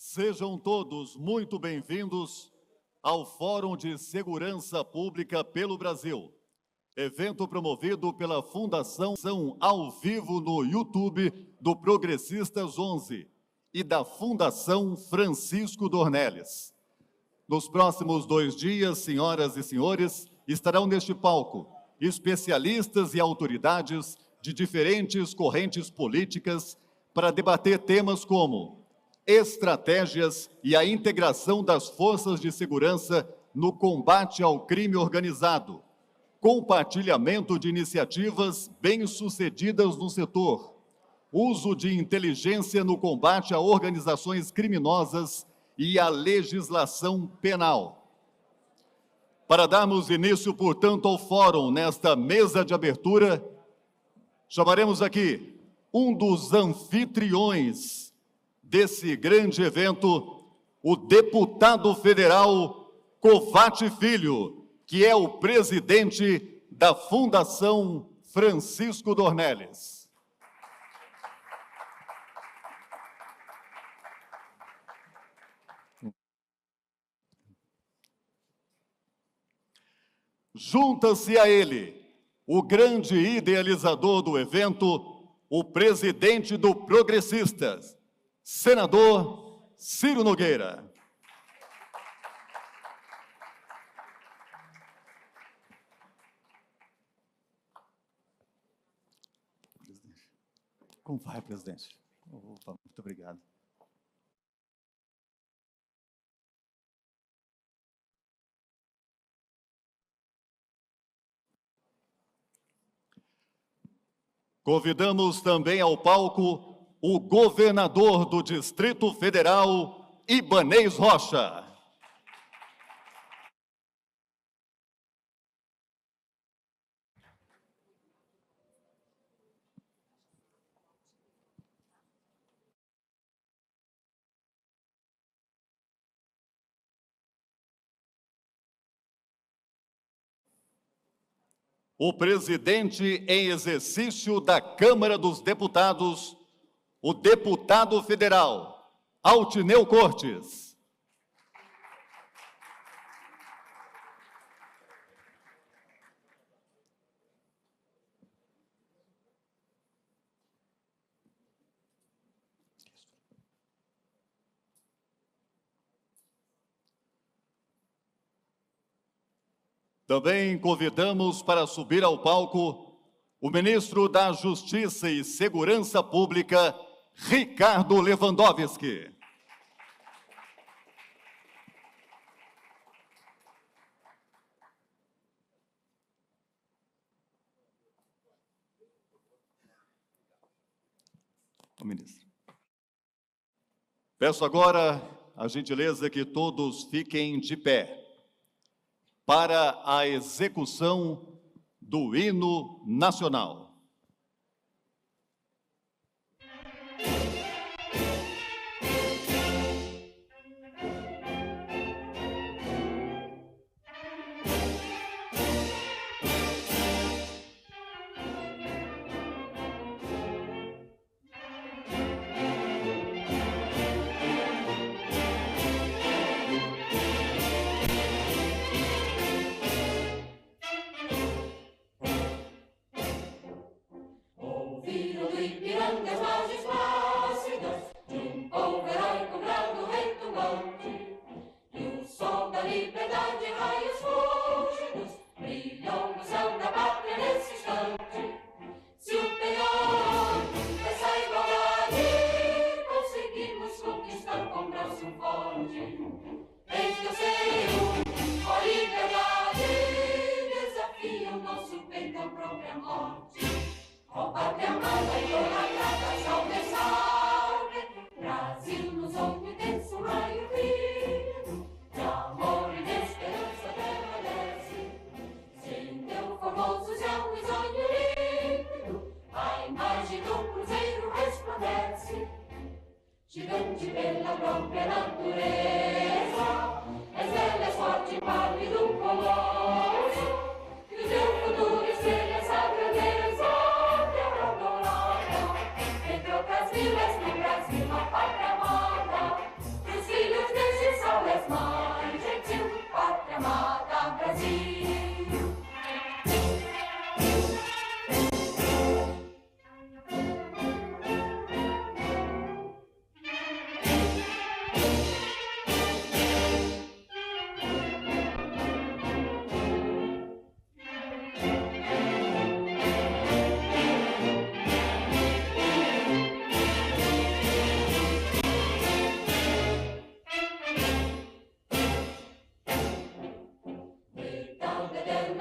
Sejam todos muito bem-vindos ao Fórum de Segurança Pública pelo Brasil, evento promovido pela Fundação ao vivo no YouTube do Progressistas 11 e da Fundação Francisco Dornelles. Nos próximos 2 dias, senhoras e senhores, estarão neste palco especialistas e autoridades de diferentes correntes políticas para debater temas como estratégias e a integração das forças de segurança no combate ao crime organizado, compartilhamento de iniciativas bem-sucedidas no setor, uso de inteligência no combate a organizações criminosas e a legislação penal. Para darmos início, portanto, ao fórum nesta mesa de abertura, chamaremos aqui um dos anfitriões desse grande evento, o deputado federal Covatti Filho, que é o presidente da Fundação Francisco Dornelles. Junta-se a ele o grande idealizador do evento, o presidente do Progressistas, senador Ciro Nogueira. Como vai, presidente? Opa, muito obrigado. Convidamos também ao palco o governador do Distrito Federal, Ibanez Rocha. O presidente em exercício da Câmara dos Deputados, o deputado federal, Altineu Cortes. Também convidamos para subir ao palco o ministro da Justiça e Segurança Pública, Ricardo Lewandowski. O ministro. Peço agora a gentileza que todos fiquem de pé para a execução do hino nacional. Gigante pela própria natureza, és bela, és forte, pálido, um colosso, e o teu futuro espelha essa grandeza, terra dourada, entre outras vilas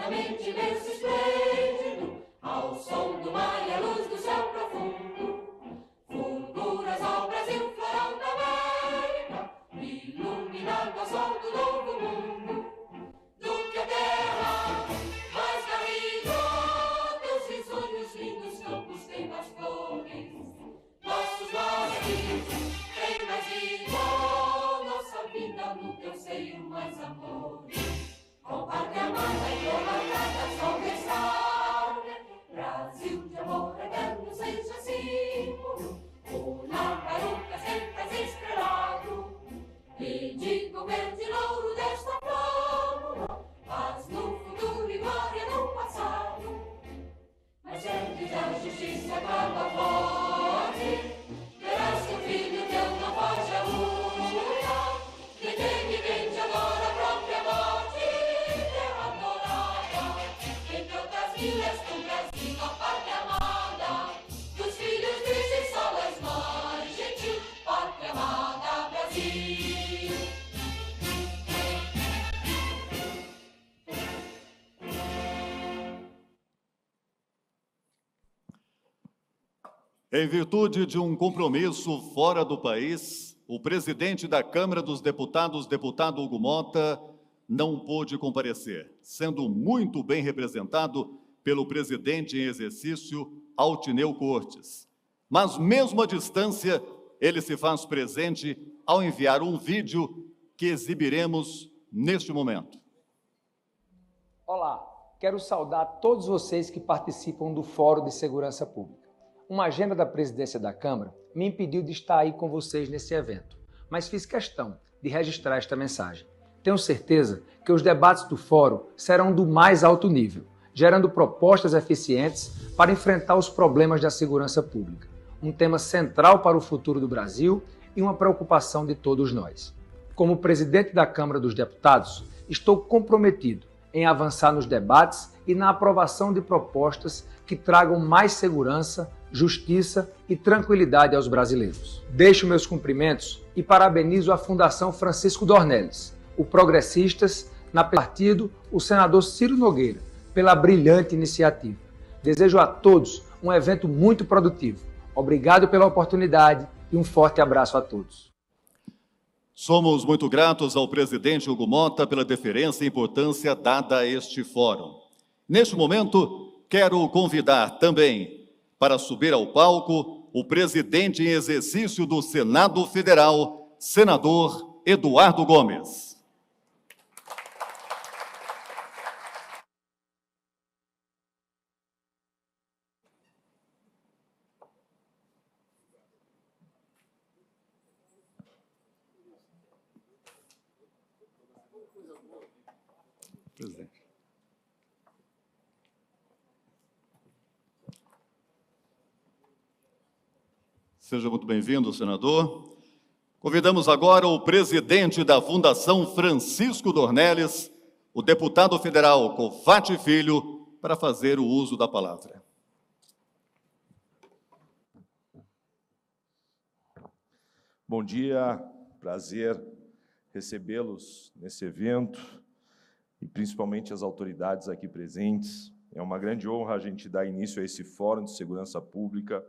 eternamente imenso e esplêndido, ao som do mar e à luz do céu profundo. Fulguras ao Brasil, florão da América, iluminando o sol do novo mundo. Do que a terra mais garrida, teus risonhos lindos campos têm mais flores. Nossos bosques têm mais vida, nossa vida no teu seio mais amores. Com pátria amada e idolatrada, sol restaure, Brasil de amor eterno seja símbolo, o Nacaruca sempre estrelado, e de governo de louro desta fórmula, paz no futuro e glória no passado. Mas sempre da justiça acaba forte, verás que o filho teu não foge à luta, que teme agora a própria morte, terra adorada, entre outras vilas do Brasil, a pátria amada, dos filhos de solas mais gentil, pátria amada, Brasil. Em virtude de um compromisso fora do país, o presidente da Câmara dos Deputados, deputado Hugo Mota, não pôde comparecer, sendo muito bem representado pelo presidente em exercício, Altineu Cortes. Mas, mesmo à distância, ele se faz presente ao enviar um vídeo que exibiremos neste momento. Olá, quero saudar todos vocês que participam do Fórum de Segurança Pública. Uma agenda da presidência da Câmara me impediu de estar aí com vocês nesse evento, mas fiz questão de registrar esta mensagem. Tenho certeza que os debates do Fórum serão do mais alto nível, gerando propostas eficientes para enfrentar os problemas da segurança pública, um tema central para o futuro do Brasil e uma preocupação de todos nós. Como presidente da Câmara dos Deputados, estou comprometido em avançar nos debates e na aprovação de propostas que tragam mais segurança, justiça e tranquilidade aos brasileiros. Deixo meus cumprimentos e parabenizo a Fundação Francisco Dornelles, o Progressistas, na partido, o senador Ciro Nogueira, pela brilhante iniciativa. Desejo a todos um evento muito produtivo. Obrigado pela oportunidade e um forte abraço a todos. Somos muito gratos ao presidente Hugo Mota pela deferência e importância dada a este fórum. Neste momento, quero convidar também para subir ao palco o presidente em exercício do Senado Federal, senador Eduardo Gomes. Presidente. Seja muito bem-vindo, senador. Convidamos agora o presidente da Fundação Francisco Dornelles, o deputado federal Cofati Filho, para fazer o uso da palavra. Bom dia, prazer recebê-los nesse evento e principalmente as autoridades aqui presentes. É uma grande honra a gente dar início a esse Fórum de Segurança Pública.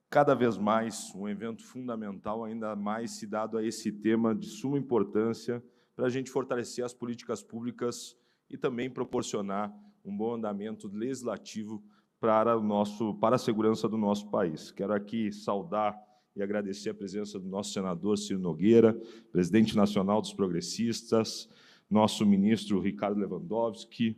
Cada vez mais, um evento fundamental, ainda mais se dado a esse tema de suma importância para a gente fortalecer as políticas públicas e também proporcionar um bom andamento legislativo para a segurança do nosso país. Quero aqui saudar e agradecer a presença do nosso senador Ciro Nogueira, presidente nacional dos progressistas, nosso ministro Ricardo Lewandowski,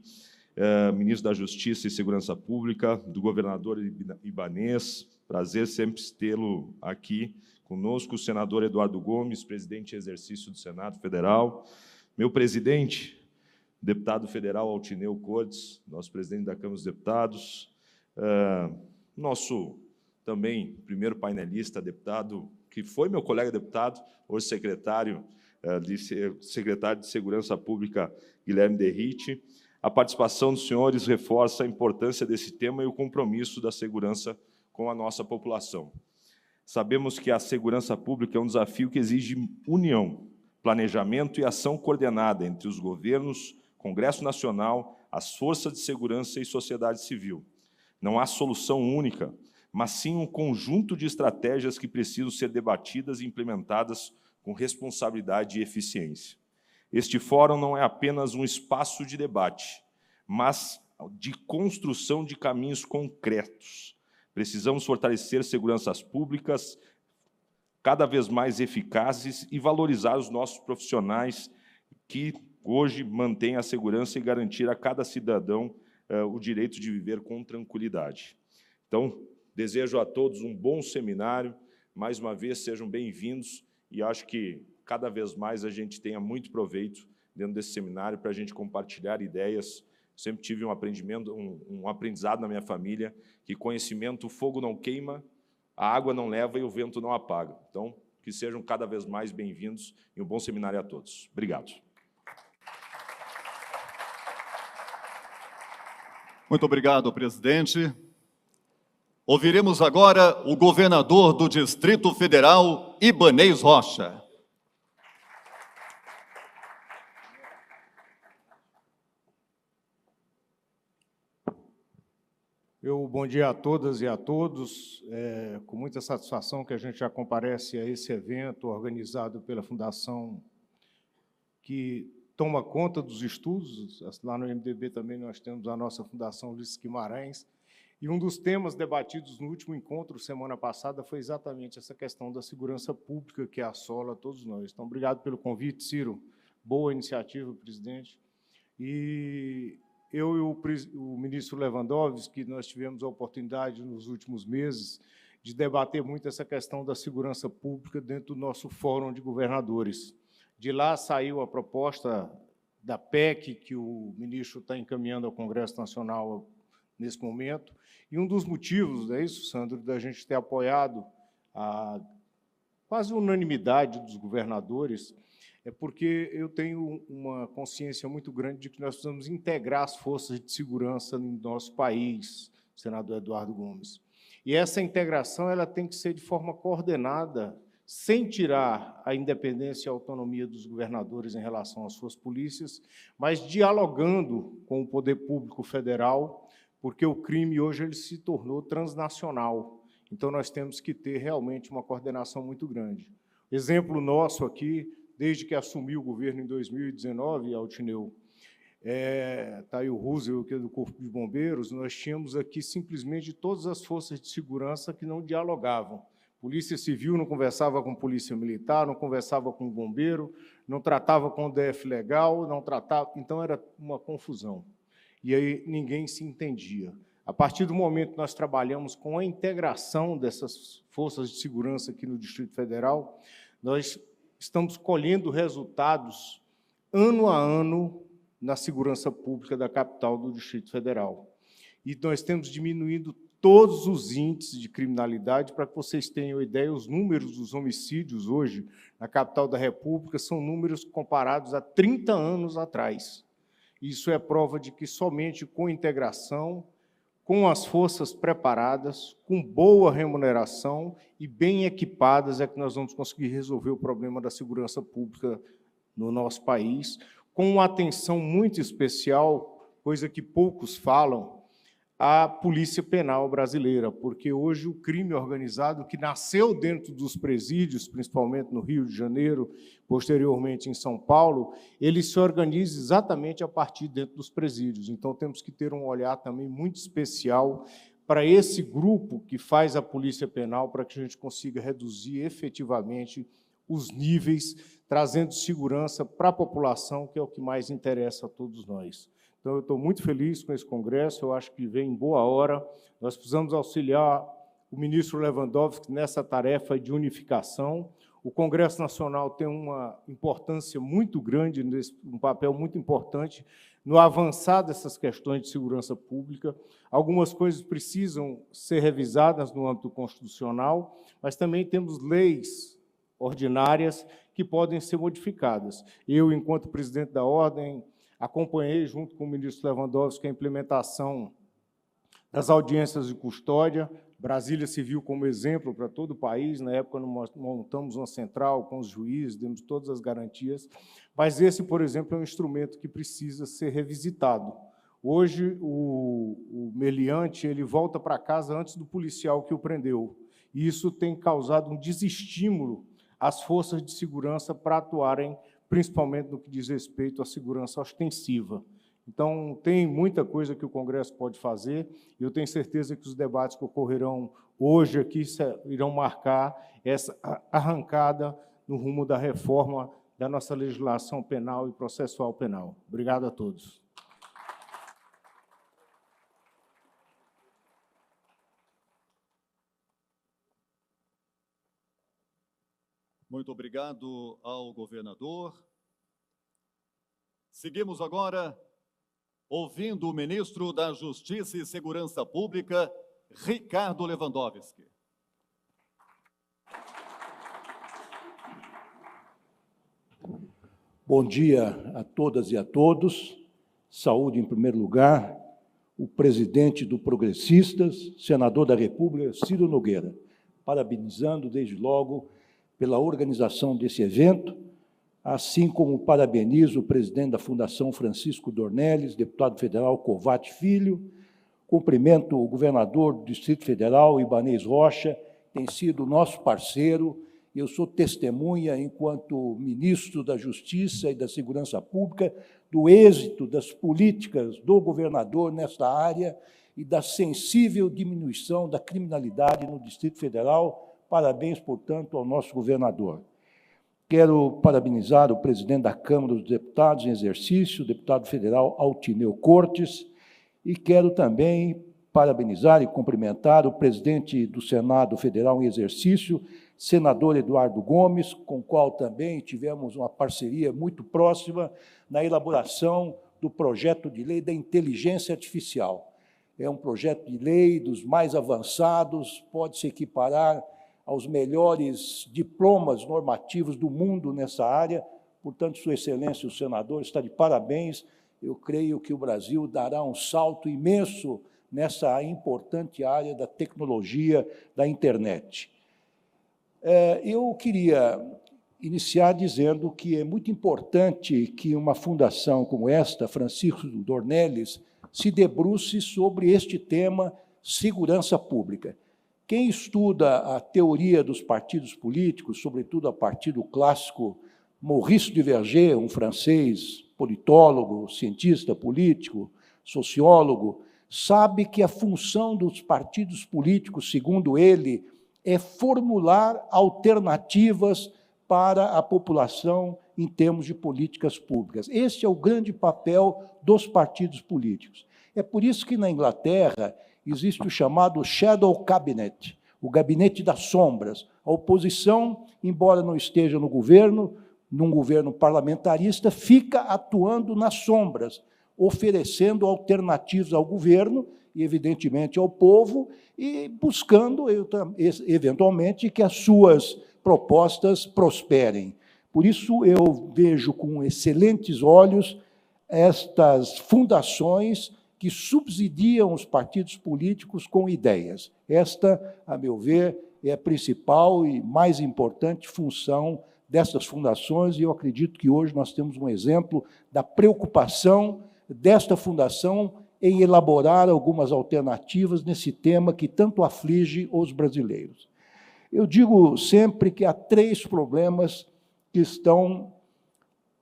ministro da Justiça e Segurança Pública, do governador Ibanez. Prazer sempre tê-lo aqui conosco, o senador Eduardo Gomes, presidente em exercício do Senado Federal, meu presidente, deputado federal Altineu Cortes, nosso presidente da Câmara dos Deputados, nosso também primeiro painelista, deputado, que foi meu colega deputado, hoje secretário de Segurança Pública, Guilherme Derrite. A participação dos senhores reforça a importância desse tema e o compromisso da segurança com a nossa população. Sabemos que a segurança pública é um desafio que exige união, planejamento e ação coordenada entre os governos, Congresso Nacional, as forças de segurança e sociedade civil. Não há solução única, mas sim um conjunto de estratégias que precisam ser debatidas e implementadas com responsabilidade e eficiência. Este fórum não é apenas um espaço de debate, mas de construção de caminhos concretos. Precisamos fortalecer seguranças públicas cada vez mais eficazes e valorizar os nossos profissionais que hoje mantêm a segurança e garantir a cada cidadão o direito de viver com tranquilidade. Então, desejo a todos um bom seminário, mais uma vez sejam bem-vindos e acho que cada vez mais a gente tenha muito proveito dentro desse seminário para a gente compartilhar ideias. Sempre tive um aprendizado na minha família, que conhecimento o fogo não queima, a água não leva e o vento não apaga. Então, que sejam cada vez mais bem-vindos e um bom seminário a todos. Obrigado. Muito obrigado, presidente. Ouviremos agora o governador do Distrito Federal, Ibanez Rocha. Bom dia a todas e a todos. Com muita satisfação que a gente já comparece a esse evento organizado pela Fundação que toma conta dos estudos. Lá no MDB também nós temos a nossa Fundação Ulisses Guimarães. E um dos temas debatidos no último encontro, semana passada, foi exatamente essa questão da segurança pública que assola todos nós. Então, obrigado pelo convite, Ciro. Boa iniciativa, presidente. E eu e o ministro Lewandowski, nós tivemos a oportunidade, nos últimos meses, de debater muito essa questão da segurança pública dentro do nosso Fórum de Governadores. De lá saiu a proposta da PEC, que o ministro está encaminhando ao Congresso Nacional nesse momento, e um dos motivos, é isso, Sandro, da gente ter apoiado a quase unanimidade dos governadores, é porque eu tenho uma consciência muito grande de que nós precisamos integrar as forças de segurança no nosso país, senador Eduardo Gomes. E essa integração ela tem que ser de forma coordenada, sem tirar a independência e a autonomia dos governadores em relação às suas polícias, mas dialogando com o poder público federal, porque o crime hoje ele se tornou transnacional. Então, nós temos que ter realmente uma coordenação muito grande. Exemplo nosso aqui, desde que assumiu o governo em 2019, Altineu, está aí o Roosevelt, que é do Corpo de Bombeiros, nós tínhamos aqui simplesmente todas as forças de segurança que não dialogavam. Polícia Civil não conversava com Polícia Militar, não conversava com o bombeiro, não tratava com o DF legal, não tratava... Então, era uma confusão. E aí ninguém se entendia. A partir do momento que nós trabalhamos com a integração dessas forças de segurança aqui no Distrito Federal, nós estamos colhendo resultados ano a ano na segurança pública da capital do Distrito Federal. E nós temos diminuído todos os índices de criminalidade. Para que vocês tenham ideia, os números dos homicídios hoje na capital da República são números comparados a 30 anos atrás. Isso é prova de que somente com integração, com as forças preparadas, com boa remuneração e bem equipadas é que nós vamos conseguir resolver o problema da segurança pública no nosso país, com uma atenção muito especial, coisa que poucos falam, à Polícia Penal brasileira, porque hoje o crime organizado, que nasceu dentro dos presídios, principalmente no Rio de Janeiro, posteriormente em São Paulo, ele se organiza exatamente a partir dentro dos presídios. Então, temos que ter um olhar também muito especial para esse grupo que faz a Polícia Penal, para que a gente consiga reduzir efetivamente os níveis, trazendo segurança para a população, que é o que mais interessa a todos nós. Então, eu estou muito feliz com esse congresso, eu acho que vem em boa hora. Nós precisamos auxiliar o ministro Lewandowski nessa tarefa de unificação. O Congresso Nacional tem uma importância muito grande, um papel muito importante no avançar dessas questões de segurança pública. Algumas coisas precisam ser revisadas no âmbito constitucional, mas também temos leis ordinárias que podem ser modificadas. Eu, enquanto presidente da Ordem, acompanhei, junto com o ministro Lewandowski, a implementação das audiências de custódia. Brasília se viu como exemplo para todo o país. Na época, nós montamos uma central com os juízes, demos todas as garantias. Mas esse, por exemplo, é um instrumento que precisa ser revisitado. Hoje, o meliante ele volta para casa antes do policial que o prendeu. E isso tem causado um desestímulo às forças de segurança para atuarem, principalmente no que diz respeito à segurança ostensiva. Então, tem muita coisa que o Congresso pode fazer, e eu tenho certeza que os debates que ocorrerão hoje aqui irão marcar essa arrancada no rumo da reforma da nossa legislação penal e processual penal. Obrigado a todos. Muito obrigado ao governador. Seguimos agora ouvindo o ministro da Justiça e Segurança Pública, Ricardo Lewandowski. Bom dia a todas e a todos. Saúde em primeiro lugar. O presidente do Progressistas, senador da República, Ciro Nogueira, parabenizando desde logo pela organização desse evento, assim como parabenizo o presidente da Fundação Francisco Dornelles, deputado federal Covatti Filho, cumprimento o governador do Distrito Federal, Ibanez Rocha, tem sido nosso parceiro, eu sou testemunha, enquanto ministro da Justiça e da Segurança Pública, do êxito das políticas do governador nesta área e da sensível diminuição da criminalidade no Distrito Federal. Parabéns, portanto, ao nosso governador. Quero parabenizar o presidente da Câmara dos Deputados em exercício, o deputado federal Altineu Cortes, e quero também parabenizar e cumprimentar o presidente do Senado Federal em exercício, senador Eduardo Gomes, com o qual também tivemos uma parceria muito próxima na elaboração do projeto de lei da inteligência artificial. É um projeto de lei dos mais avançados, pode se equiparar aos melhores diplomas normativos do mundo nessa área. Portanto, Sua Excelência, o senador, está de parabéns. Eu creio que o Brasil dará um salto imenso nessa importante área da tecnologia da internet. Eu queria iniciar dizendo que é muito importante que uma fundação como esta, Francisco Dornelles, se debruce sobre este tema, segurança pública. Quem estuda a teoria dos partidos políticos, sobretudo a partir do clássico Maurice Duverger, um francês politólogo, cientista político, sociólogo, sabe que a função dos partidos políticos, segundo ele, é formular alternativas para a população em termos de políticas públicas. Este é o grande papel dos partidos políticos. É por isso que, na Inglaterra, existe o chamado Shadow Cabinet, o gabinete das sombras. A oposição, embora não esteja no governo, num governo parlamentarista, fica atuando nas sombras, oferecendo alternativas ao governo e, evidentemente, ao povo, e buscando, eventualmente, que as suas propostas prosperem. Por isso, eu vejo com excelentes olhos estas fundações que subsidiam os partidos políticos com ideias. Esta, a meu ver, é a principal e mais importante função dessas fundações, e eu acredito que hoje nós temos um exemplo da preocupação desta fundação em elaborar algumas alternativas nesse tema que tanto aflige os brasileiros. Eu digo sempre que há 3 problemas que estão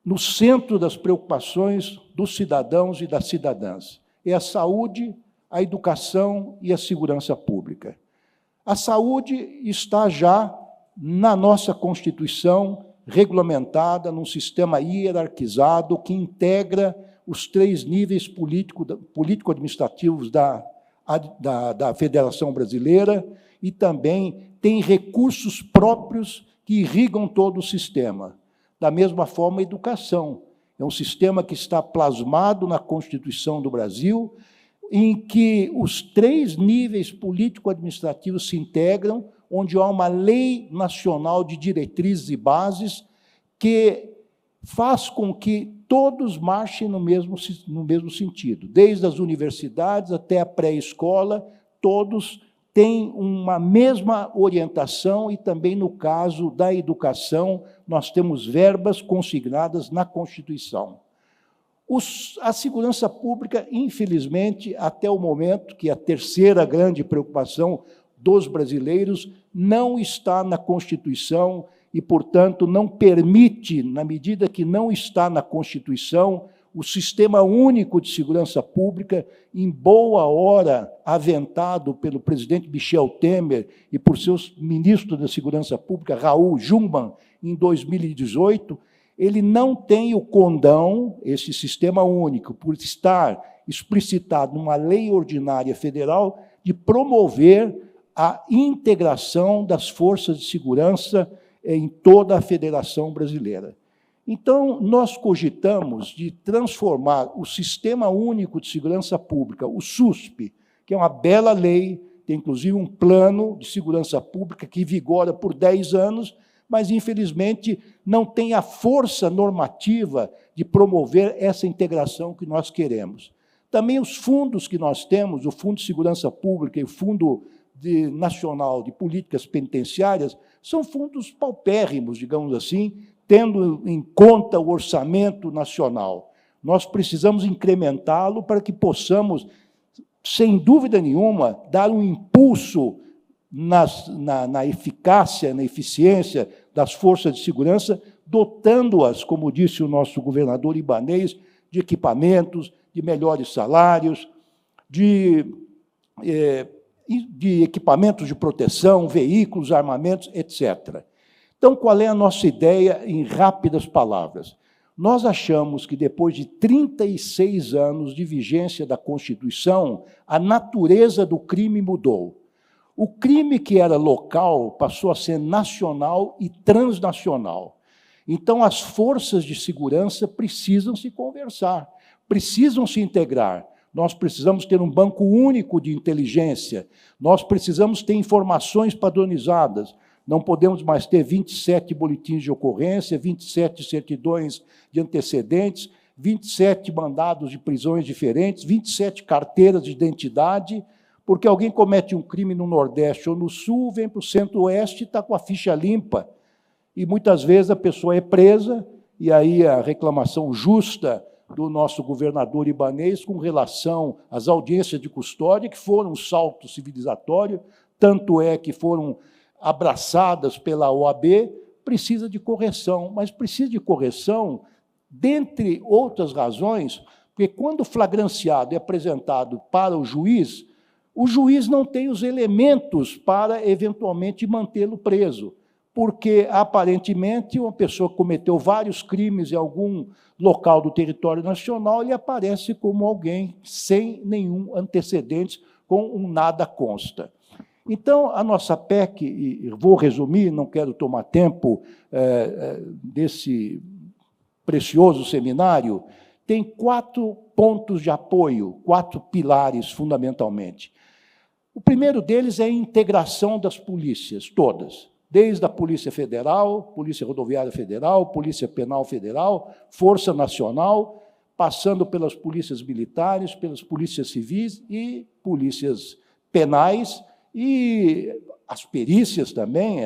no centro das preocupações dos cidadãos e das cidadãs. É a saúde, a educação e a segurança pública. A saúde está já na nossa Constituição, regulamentada num sistema hierarquizado que integra os 3 níveis político-administrativos da Federação Brasileira e também tem recursos próprios que irrigam todo o sistema. Da mesma forma, a educação. É um sistema que está plasmado na Constituição do Brasil, em que os 3 níveis político-administrativos se integram, onde há uma lei nacional de diretrizes e bases que faz com que todos marchem no mesmo sentido. Desde as universidades até a pré-escola, todos tem uma mesma orientação e também, no caso da educação, nós temos verbas consignadas na Constituição. A segurança pública, infelizmente, até o momento, que é a terceira grande preocupação dos brasileiros, não está na Constituição e, portanto, não permite, na medida que não está na Constituição, o Sistema Único de Segurança Pública, em boa hora aventado pelo presidente Michel Temer e por seus ministros da Segurança Pública, Raul Jungmann, em 2018, ele não tem o condão, esse Sistema Único, por estar explicitado numa lei ordinária federal, de promover a integração das forças de segurança em toda a Federação Brasileira. Então, nós cogitamos de transformar o Sistema Único de Segurança Pública, o SUSP, que é uma bela lei, tem inclusive um plano de segurança pública que vigora por 10 anos, mas, infelizmente, não tem a força normativa de promover essa integração que nós queremos. Também os fundos que nós temos, o Fundo de Segurança Pública e o Fundo Nacional de Políticas Penitenciárias, são fundos paupérrimos, digamos assim, tendo em conta o orçamento nacional. Nós precisamos incrementá-lo para que possamos, sem dúvida nenhuma, dar um impulso na eficácia, na eficiência das forças de segurança, dotando-as, como disse o nosso governador Ibanez, de equipamentos, de melhores salários, de equipamentos de proteção, veículos, armamentos, etc. Então, qual é a nossa ideia, em rápidas palavras? Nós achamos que, depois de 36 anos de vigência da Constituição, a natureza do crime mudou. O crime que era local passou a ser nacional e transnacional. Então, as forças de segurança precisam se conversar, precisam se integrar. Nós precisamos ter um banco único de inteligência, nós precisamos ter informações padronizadas. Não podemos mais ter 27 boletins de ocorrência, 27 certidões de antecedentes, 27 mandados de prisões diferentes, 27 carteiras de identidade, porque alguém comete um crime no Nordeste ou no Sul, vem para o Centro-Oeste e está com a ficha limpa. E, muitas vezes, a pessoa é presa, e aí a reclamação justa do nosso governador Ibanez com relação às audiências de custódia, que foram um salto civilizatório, tanto é que foram abraçadas pela OAB, precisa de correção, mas precisa de correção, dentre outras razões, porque quando o flagranciado é apresentado para o juiz não tem os elementos para, eventualmente, mantê-lo preso, porque, aparentemente, uma pessoa que cometeu vários crimes em algum local do território nacional, ele aparece como alguém sem nenhum antecedente, com um nada consta. Então, a nossa PEC, e vou resumir, não quero tomar tempo desse precioso seminário, tem 4 pontos de apoio, 4 pilares, fundamentalmente. O primeiro deles é a integração das polícias, todas, desde a Polícia Federal, Polícia Rodoviária Federal, Polícia Penal Federal, Força Nacional, passando pelas polícias militares, pelas polícias civis e polícias penais, e as perícias também,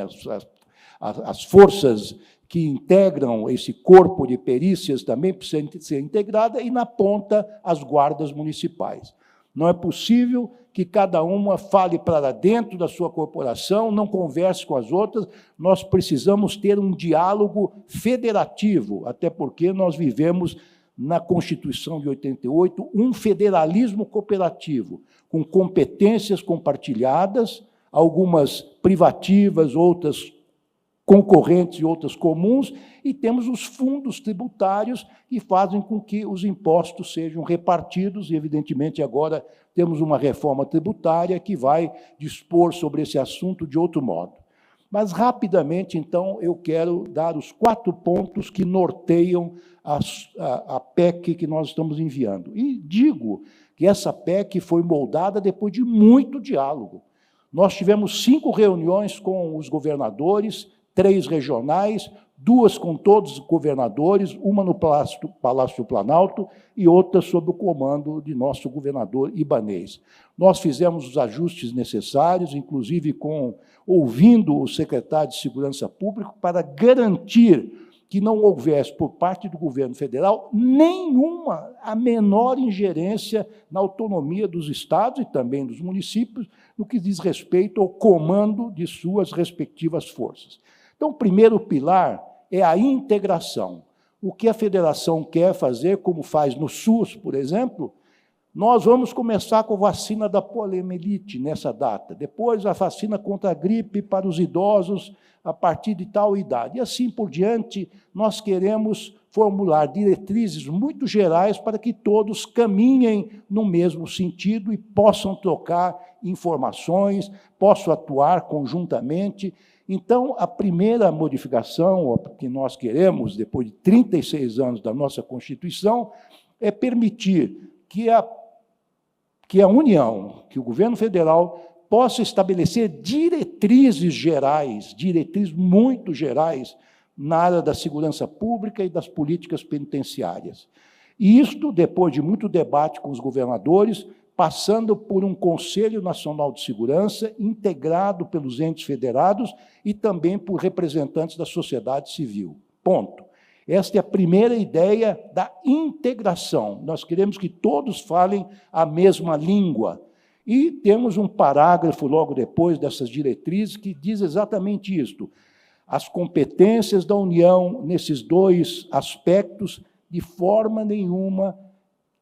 as forças que integram esse corpo de perícias também precisam ser integradas, e, na ponta, as guardas municipais. Não é possível que cada uma fale para dentro da sua corporação, não converse com as outras, nós precisamos ter um diálogo federativo, até porque nós vivemos, na Constituição de 88, um federalismo cooperativo, com competências compartilhadas, algumas privativas, outras concorrentes e outras comuns, e temos os fundos tributários que fazem com que os impostos sejam repartidos, e, evidentemente, agora temos uma reforma tributária que vai dispor sobre esse assunto de outro modo. Mas, rapidamente, então, eu quero dar os 4 pontos que norteiam a PEC que nós estamos enviando. E digo que essa PEC foi moldada depois de muito diálogo. Nós tivemos 5 reuniões com os governadores, 3 regionais, 2 com todos os governadores, uma no Palácio do Planalto e outra sob o comando de nosso governador Ibanez. Nós fizemos os ajustes necessários, inclusive ouvindo o secretário de Segurança Pública, para garantir que não houvesse, por parte do governo federal, a menor ingerência na autonomia dos estados e também dos municípios, no que diz respeito ao comando de suas respectivas forças. Então, o primeiro pilar é a integração. O que a federação quer fazer, como faz no SUS, por exemplo, nós vamos começar com a vacina da poliomielite nessa data, depois a vacina contra a gripe para os idosos a partir de tal idade. E assim por diante, nós queremos formular diretrizes muito gerais para que todos caminhem no mesmo sentido e possam trocar informações, possam atuar conjuntamente. Então, a primeira modificação que nós queremos, depois de 36 anos da nossa Constituição, é permitir que a União, que o governo federal, possa estabelecer diretrizes gerais, diretrizes muito gerais, na área da segurança pública e das políticas penitenciárias. E isto, depois de muito debate com os governadores, passando por um Conselho Nacional de Segurança, integrado pelos entes federados e também por representantes da sociedade civil. Ponto. Esta é a primeira ideia da integração. Nós queremos que todos falem a mesma língua. E temos um parágrafo logo depois dessas diretrizes que diz exatamente isto. As competências da União nesses 2 aspectos, de forma nenhuma,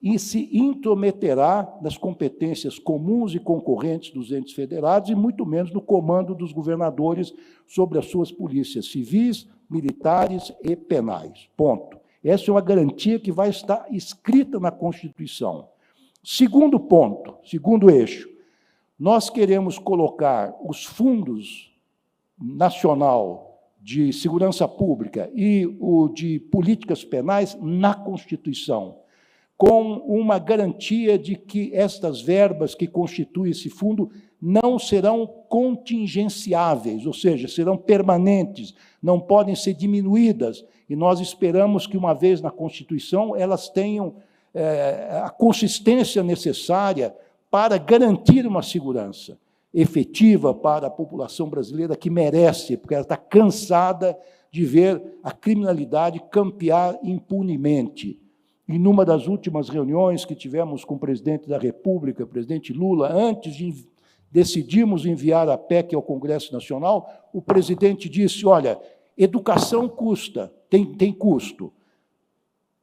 e se intrometerá nas competências comuns e concorrentes dos entes federados, e muito menos no comando dos governadores sobre as suas polícias civis, militares e penais. Ponto. Essa é uma garantia que vai estar escrita na Constituição. Segundo ponto, segundo eixo, nós queremos colocar os fundos nacional de segurança pública e o de políticas penais na Constituição, com uma garantia de que estas verbas que constituem esse fundo não serão contingenciáveis, ou seja, serão permanentes, não podem ser diminuídas, e nós esperamos que, uma vez na Constituição, elas tenham a consistência necessária para garantir uma segurança efetiva para a população brasileira que merece, porque ela está cansada de ver a criminalidade campear impunemente. E numa das últimas reuniões que tivemos com o presidente da República, o presidente Lula, antes de decidirmos enviar a PEC ao Congresso Nacional, o presidente disse, olha, educação custa, tem custo,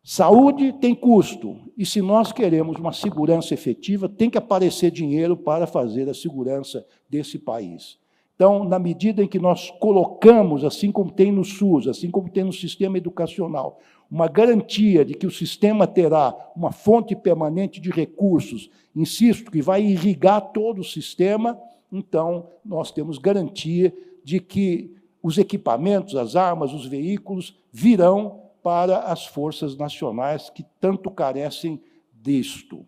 saúde tem custo, e se nós queremos uma segurança efetiva, tem que aparecer dinheiro para fazer a segurança desse país. Então, na medida em que nós colocamos, assim como tem no SUS, assim como tem no sistema educacional, uma garantia de que o sistema terá uma fonte permanente de recursos, insisto, que vai irrigar todo o sistema, então nós temos garantia de que os equipamentos, as armas, os veículos virão para as forças nacionais que tanto carecem disto.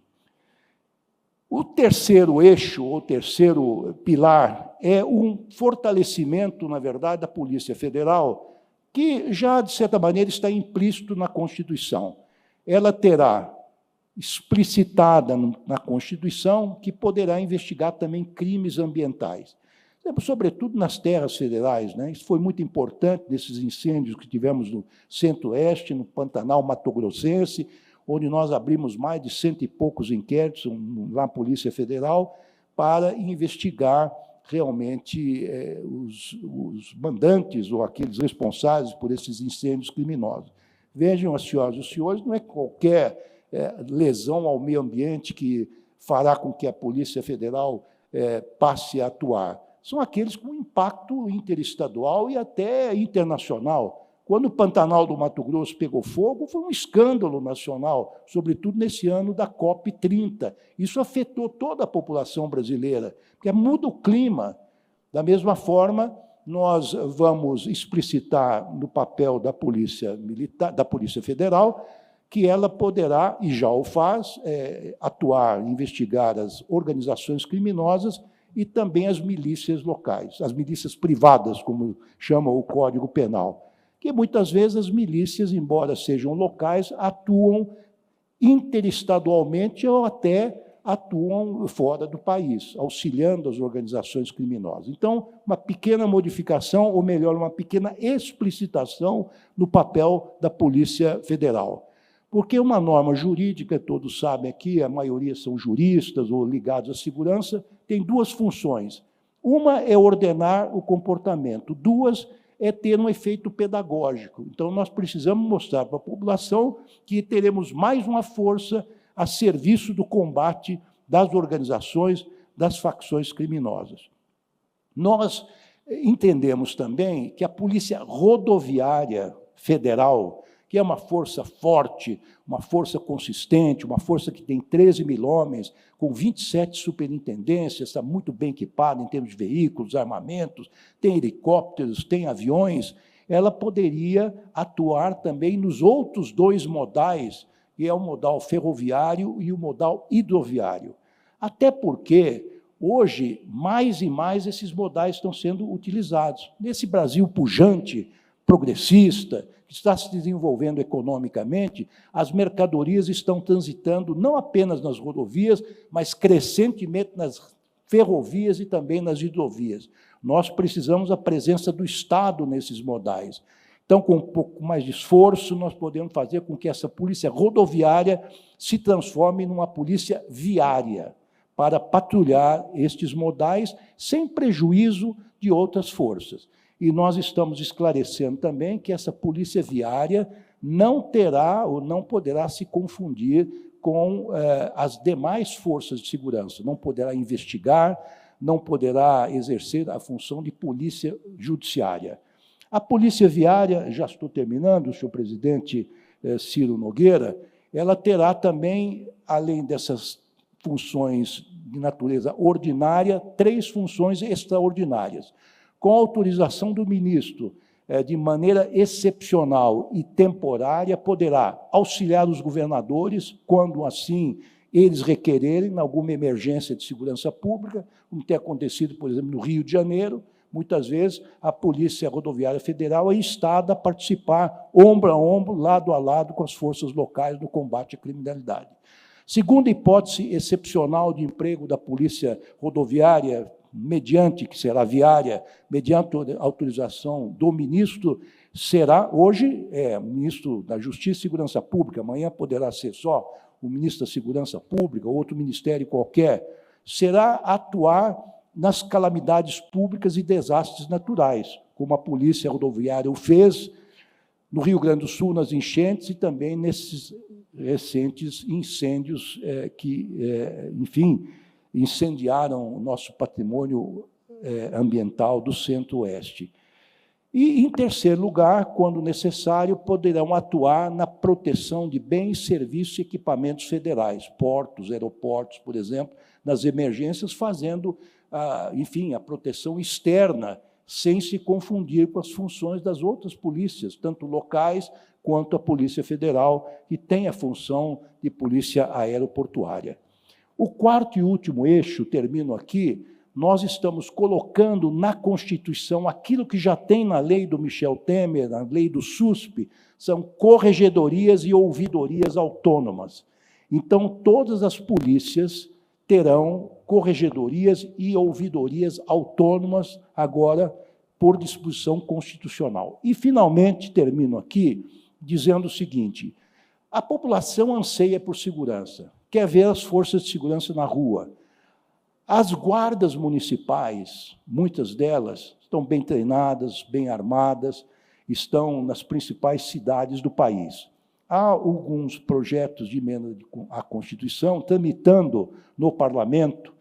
O terceiro eixo, ou terceiro pilar, é um fortalecimento, na verdade, da Polícia Federal, que já, de certa maneira, está implícito na Constituição. Ela terá explicitada na Constituição que poderá investigar também crimes ambientais, sobretudo nas terras federais, né? Isso foi muito importante nesses incêndios que tivemos no Centro-Oeste, no Pantanal Mato-Grossense, onde nós abrimos mais de 100 e poucos inquéritos lá na Polícia Federal para investigar realmente os mandantes ou aqueles responsáveis por esses incêndios criminosos. Vejam, as senhoras e os senhores, não é qualquer lesão ao meio ambiente que fará com que a Polícia Federal passe a atuar. São aqueles com impacto interestadual e até internacional. Quando o Pantanal do Mato Grosso pegou fogo, foi um escândalo nacional, sobretudo nesse ano da COP30. Isso afetou toda a população brasileira, porque muda o clima. Da mesma forma, nós vamos explicitar no papel da Polícia Militar, da Polícia Federal, que ela poderá, e já o faz, atuar, investigar as organizações criminosas e também as milícias locais, as milícias privadas, como chama o Código Penal. que muitas vezes as milícias, embora sejam locais, atuam interestadualmente ou até atuam fora do país, auxiliando as organizações criminosas. Então, uma pequena modificação, ou melhor, uma pequena explicitação no papel da Polícia Federal. Porque uma norma jurídica, todos sabem aqui, a maioria são juristas ou ligados à segurança, tem duas funções. Uma é ordenar o comportamento, duas é ter um efeito pedagógico. Então, nós precisamos mostrar para a população que teremos mais uma força a serviço do combate das organizações, das facções criminosas. Nós entendemos também que a Polícia Rodoviária Federal, que é uma força forte, uma força consistente, uma força que tem 13 mil homens, com 27 superintendências, está muito bem equipada em termos de veículos, armamentos, tem helicópteros, tem aviões, ela poderia atuar também nos outros dois modais, que é o modal ferroviário e o modal hidroviário. Até porque, hoje, mais e mais esses modais estão sendo utilizados. Nesse Brasil pujante, progressista, que está se desenvolvendo economicamente, as mercadorias estão transitando não apenas nas rodovias, mas crescentemente nas ferrovias e também nas hidrovias. Nós precisamos da presença do Estado nesses modais. Então, com um pouco mais de esforço, nós podemos fazer com que essa polícia rodoviária se transforme numa polícia viária, para patrulhar estes modais sem prejuízo de outras forças. E nós estamos esclarecendo também que essa polícia viária não terá ou não poderá se confundir com as demais forças de segurança, não poderá investigar, não poderá exercer a função de polícia judiciária. A polícia viária, já estou terminando, senhor presidente Ciro Nogueira, ela terá também, além dessas funções de natureza ordinária, 3 funções extraordinárias. Com autorização do ministro, de maneira excepcional e temporária, poderá auxiliar os governadores, quando assim eles requererem, em alguma emergência de segurança pública, como tem acontecido, por exemplo, no Rio de Janeiro. Muitas vezes, a Polícia Rodoviária Federal é instada a participar, ombro a ombro, lado a lado, com as forças locais no combate à criminalidade. Segunda hipótese excepcional de emprego da Polícia Rodoviária, mediante, que será viária, mediante autorização do ministro, será, hoje, ministro da Justiça e Segurança Pública, amanhã poderá ser só o ministro da Segurança Pública, ou outro ministério qualquer, será atuar nas calamidades públicas e desastres naturais, como a Polícia Rodoviária o fez no Rio Grande do Sul, nas enchentes, e também nesses recentes incêndios enfim, incendiaram o nosso patrimônio ambiental do Centro-Oeste. E, em terceiro lugar, quando necessário, poderão atuar na proteção de bens, serviços e equipamentos federais, portos, aeroportos, por exemplo, nas emergências, fazendo, enfim, a proteção externa, sem se confundir com as funções das outras polícias, tanto locais quanto a Polícia Federal, que tem a função de polícia aeroportuária. O quarto e último eixo, termino aqui, nós estamos colocando na Constituição aquilo que já tem na lei do Michel Temer, na lei do SUSP, são corregedorias e ouvidorias autônomas. Então, todas as polícias terão corregedorias e ouvidorias autônomas, agora, por disposição constitucional. E, finalmente, termino aqui dizendo o seguinte: a população anseia por segurança, quer ver as forças de segurança na rua. As guardas municipais, muitas delas, estão bem treinadas, bem armadas, estão nas principais cidades do país. Há alguns projetos de emenda à Constituição tramitando no Parlamento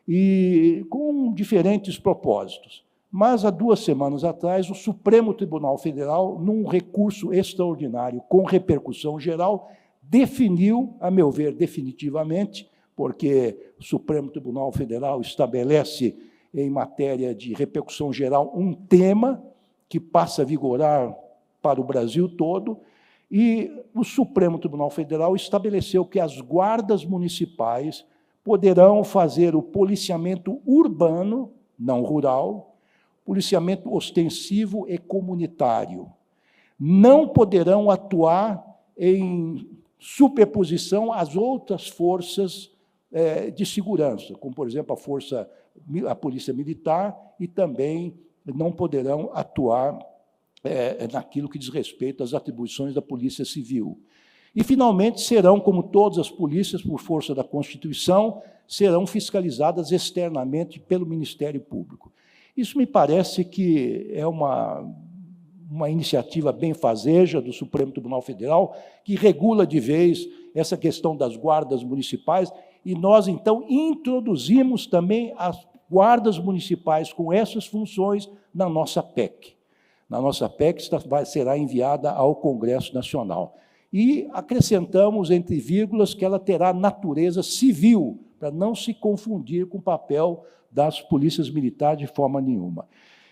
e com diferentes propósitos. Mas, há 2 semanas atrás, o Supremo Tribunal Federal, num recurso extraordinário com repercussão geral, definiu, a meu ver, definitivamente, porque o Supremo Tribunal Federal estabelece, em matéria de repercussão geral, um tema que passa a vigorar para o Brasil todo, e o Supremo Tribunal Federal estabeleceu que as guardas municipais poderão fazer o policiamento urbano, não rural, policiamento ostensivo e comunitário. não poderão atuar em superposição às outras forças de segurança, como, por exemplo, a Polícia Militar, e também não poderão atuar naquilo que diz respeito às atribuições da Polícia Civil. E, finalmente, serão, como todas as polícias, por força da Constituição, serão fiscalizadas externamente pelo Ministério Público. Isso me parece que é uma iniciativa benfazeja do Supremo Tribunal Federal, que regula de vez essa questão das guardas municipais, e nós, então, introduzimos também as guardas municipais com essas funções na nossa PEC. Na nossa PEC será enviada ao Congresso Nacional. E acrescentamos, entre vírgulas, que ela terá natureza civil, para não se confundir com o papel das polícias militares de forma nenhuma.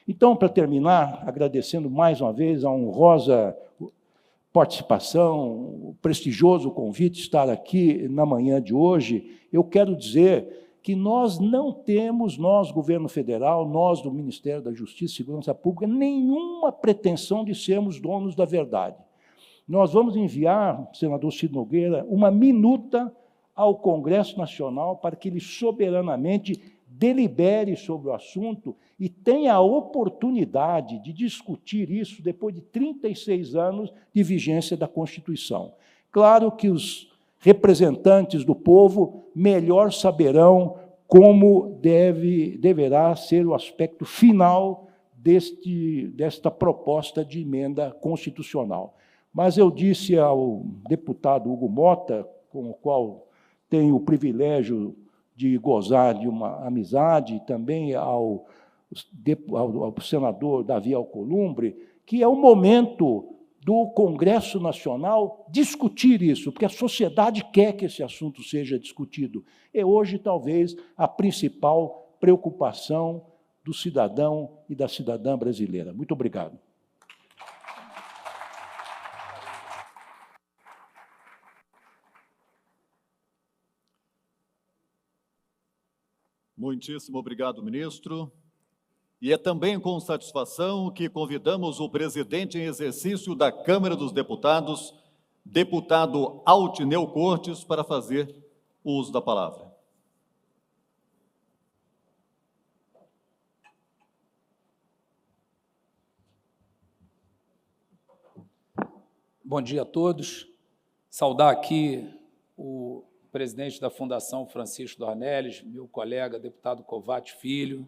Então, para terminar, agradecendo mais uma vez a honrosa participação, o prestigioso convite de estar aqui na manhã de hoje, eu quero dizer que nós não temos, nós, governo federal, nós do Ministério da Justiça e Segurança Pública, nenhuma pretensão de sermos donos da verdade. Nós vamos enviar, senador Ciro Nogueira, uma minuta ao Congresso Nacional para que ele soberanamente delibere sobre o assunto e tenha a oportunidade de discutir isso depois de 36 anos de vigência da Constituição. Claro que os representantes do povo melhor saberão como deverá ser o aspecto final desta proposta de emenda constitucional. Mas eu disse ao deputado Hugo Mota, com o qual tenho o privilégio de gozar de uma amizade, e também ao senador Davi Alcolumbre, que é o momento do Congresso Nacional discutir isso, porque a sociedade quer que esse assunto seja discutido. É hoje, talvez, a principal preocupação do cidadão e da cidadã brasileira. Muito obrigado. Muitíssimo obrigado, ministro. E é também com satisfação que convidamos o presidente em exercício da Câmara dos Deputados, deputado Altineu Cortes, para fazer uso da palavra. Bom dia a todos. Saudar aqui o presidente da Fundação Francisco Dornelles, meu colega deputado Covatti Filho,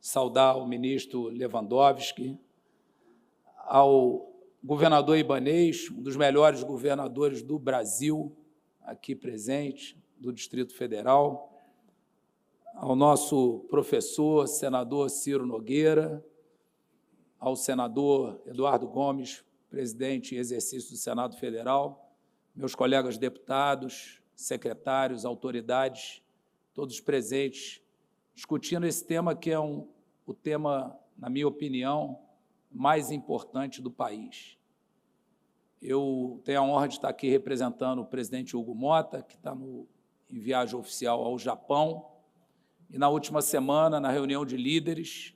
saudar o ministro Lewandowski, ao governador Ibanez, um dos melhores governadores do Brasil, aqui presente, do Distrito Federal, ao nosso professor, senador Ciro Nogueira, ao senador Eduardo Gomes, presidente em exercício do Senado Federal, meus colegas deputados, secretários, autoridades, todos presentes, discutindo esse tema que é o tema, na minha opinião, mais importante do país. Eu tenho a honra de estar aqui representando o presidente Hugo Mota, que está em viagem oficial ao Japão, e na última semana, na reunião de líderes,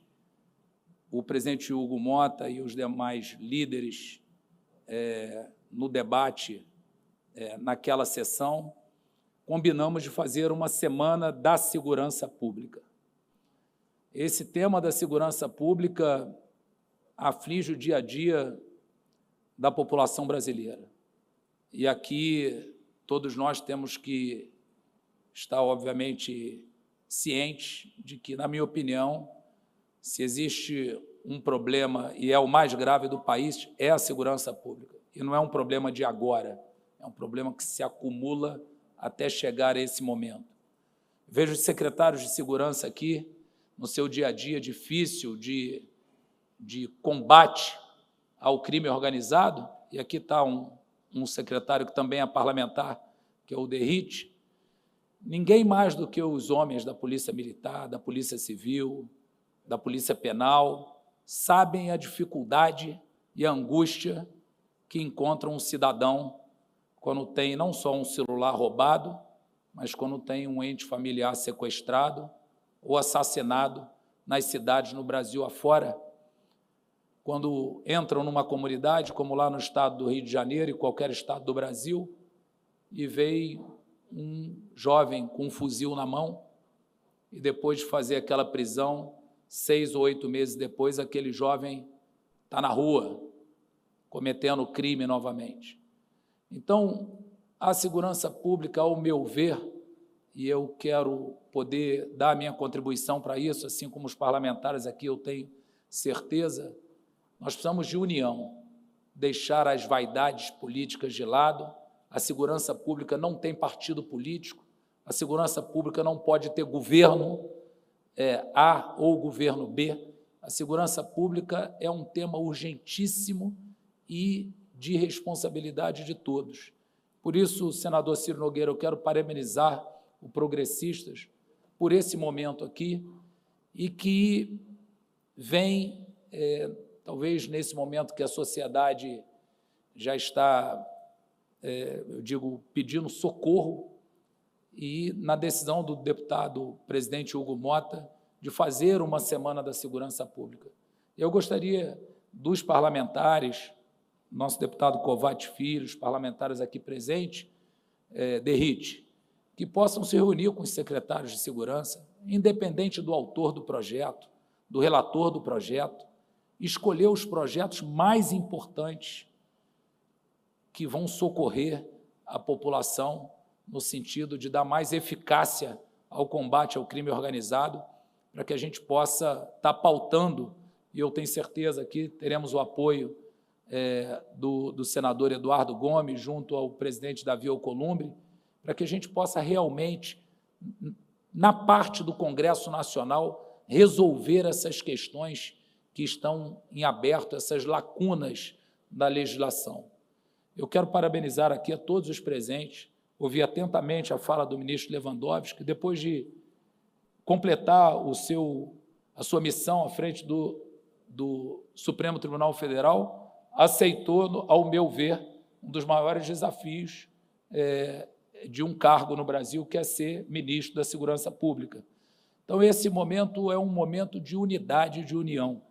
o presidente Hugo Mota e os demais líderes, no debate, naquela sessão, combinamos de fazer uma semana da segurança pública. Esse tema da segurança pública aflige o dia a dia da população brasileira. E aqui todos nós temos que estar, obviamente, cientes de que, na minha opinião, se existe um problema, e é o mais grave do país, é a segurança pública. E não é um problema de agora, é um problema que se acumula até chegar a esse momento. Vejo os secretários de segurança aqui, no seu dia a dia difícil de combate ao crime organizado, e aqui está um secretário que também é parlamentar, que é o Derrite. Ninguém mais do que os homens da Polícia Militar, da Polícia Civil, da Polícia Penal, sabem a dificuldade e a angústia que encontra um cidadão quando tem não só um celular roubado, mas quando tem um ente familiar sequestrado ou assassinado nas cidades no Brasil afora, quando entram numa comunidade, como lá no estado do Rio de Janeiro e qualquer estado do Brasil, e veem um jovem com um fuzil na mão, e depois de fazer aquela prisão, 6 ou 8 meses depois, aquele jovem está na rua, cometendo crime novamente. Então, a segurança pública, ao meu ver, e eu quero poder dar a minha contribuição para isso, assim como os parlamentares aqui, eu tenho certeza, nós precisamos de união, deixar as vaidades políticas de lado. A segurança pública não tem partido político, a segurança pública não pode ter governo A ou governo B. A segurança pública é um tema urgentíssimo e de responsabilidade de todos. Por isso, senador Ciro Nogueira, eu quero parabenizar o Progressistas por esse momento aqui e que vem, talvez nesse momento que a sociedade já está, eu digo, pedindo socorro, e na decisão do deputado presidente Hugo Mota de fazer uma Semana da Segurança Pública. Eu gostaria dos parlamentares, nosso deputado Kovács Filho, os parlamentares aqui presentes, Derrite, que possam se reunir com os secretários de segurança, independente do autor do projeto, do relator do projeto, escolher os projetos mais importantes que vão socorrer a população no sentido de dar mais eficácia ao combate ao crime organizado, para que a gente possa estar pautando, e eu tenho certeza que teremos o apoio do senador Eduardo Gomes, junto ao presidente Davi Alcolumbre, para que a gente possa realmente, na parte do Congresso Nacional, resolver essas questões que estão em aberto, essas lacunas da legislação. Eu quero parabenizar aqui a todos os presentes, ouvi atentamente a fala do ministro Lewandowski, que depois de completar a sua missão à frente do Supremo Tribunal Federal, aceitou, ao meu ver, um dos maiores desafios de um cargo no Brasil, que é ser ministro da Segurança Pública. Então, esse momento é um momento de unidade e de união.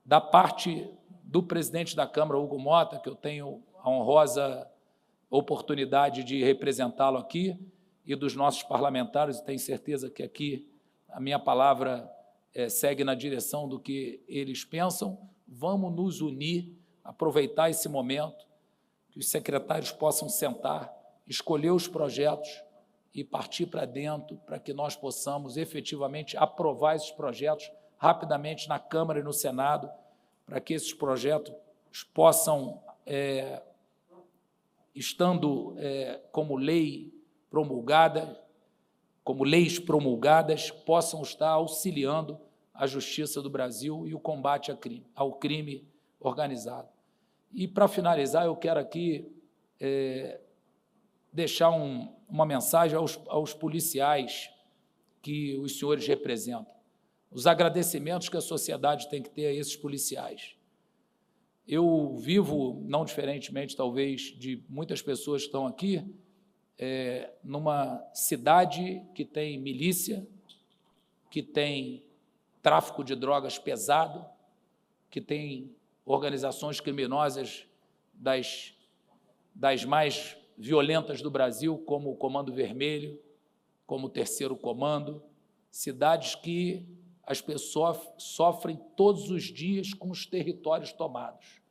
Da parte do presidente da Câmara, Hugo Mota, que eu tenho a honrosa oportunidade de representá-lo aqui, e dos nossos parlamentares, e tenho certeza que aqui a minha palavra segue na direção do que eles pensam, vamos nos unir, aproveitar esse momento, que os secretários possam sentar, escolher os projetos e partir para dentro, para que nós possamos efetivamente aprovar esses projetos rapidamente na Câmara e no Senado, para que esses projetos possam, estando como lei promulgada, como leis promulgadas, possam estar auxiliando a justiça do Brasil e o combate ao crime organizado. E, para finalizar, eu quero aqui deixar uma mensagem aos policiais que os senhores representam. Os agradecimentos que a sociedade tem que ter a esses policiais. Eu vivo, não diferentemente, talvez, de muitas pessoas que estão aqui, numa cidade que tem milícia, que tem tráfico de drogas pesado, que tem organizações criminosas das mais violentas do Brasil, como o Comando Vermelho, como o Terceiro Comando, cidades que as pessoas sofrem todos os dias com os territórios tomados.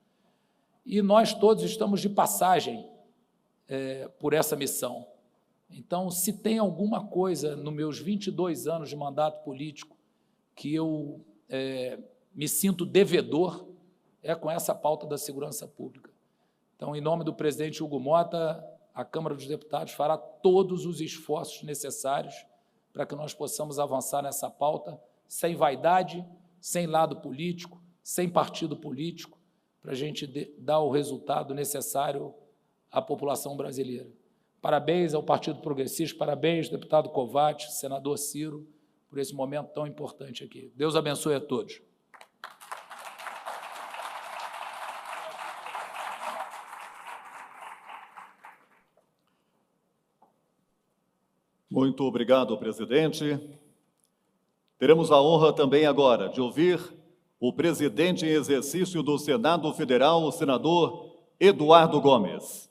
E nós todos estamos de passagem por essa missão. Então, se tem alguma coisa nos meus 22 anos de mandato político que eu me sinto devedor, é com essa pauta da segurança pública. Então, em nome do presidente Hugo Mota, a Câmara dos Deputados fará todos os esforços necessários para que nós possamos avançar nessa pauta, sem vaidade, sem lado político, sem partido político, para a gente dar o resultado necessário à população brasileira. Parabéns ao Partido Progressista, parabéns, deputado Kovács, senador Ciro, por esse momento tão importante aqui. Deus abençoe a todos. Muito obrigado, presidente. Teremos a honra também agora de ouvir o presidente em exercício do Senado Federal, o senador Eduardo Gomes.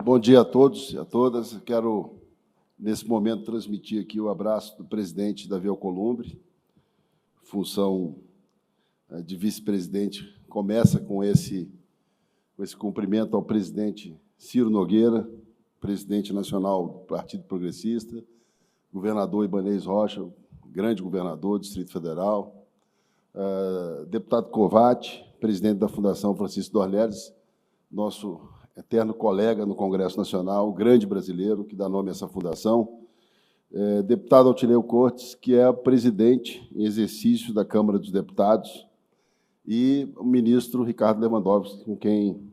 Bom dia a todos e a todas. Eu quero, nesse momento, transmitir aqui o abraço do presidente Davi Alcolumbre. Função de vice-presidente começa com esse cumprimento ao presidente Ciro Nogueira, presidente nacional do Partido Progressista, governador Ibanez Rocha, grande governador do Distrito Federal, deputado Covatti, presidente da Fundação Francisco Dornelles, nosso eterno colega no Congresso Nacional, grande brasileiro que dá nome a essa fundação, deputado Altineu Cortes, que é presidente em exercício da Câmara dos Deputados, e o ministro Ricardo Lewandowski, com quem,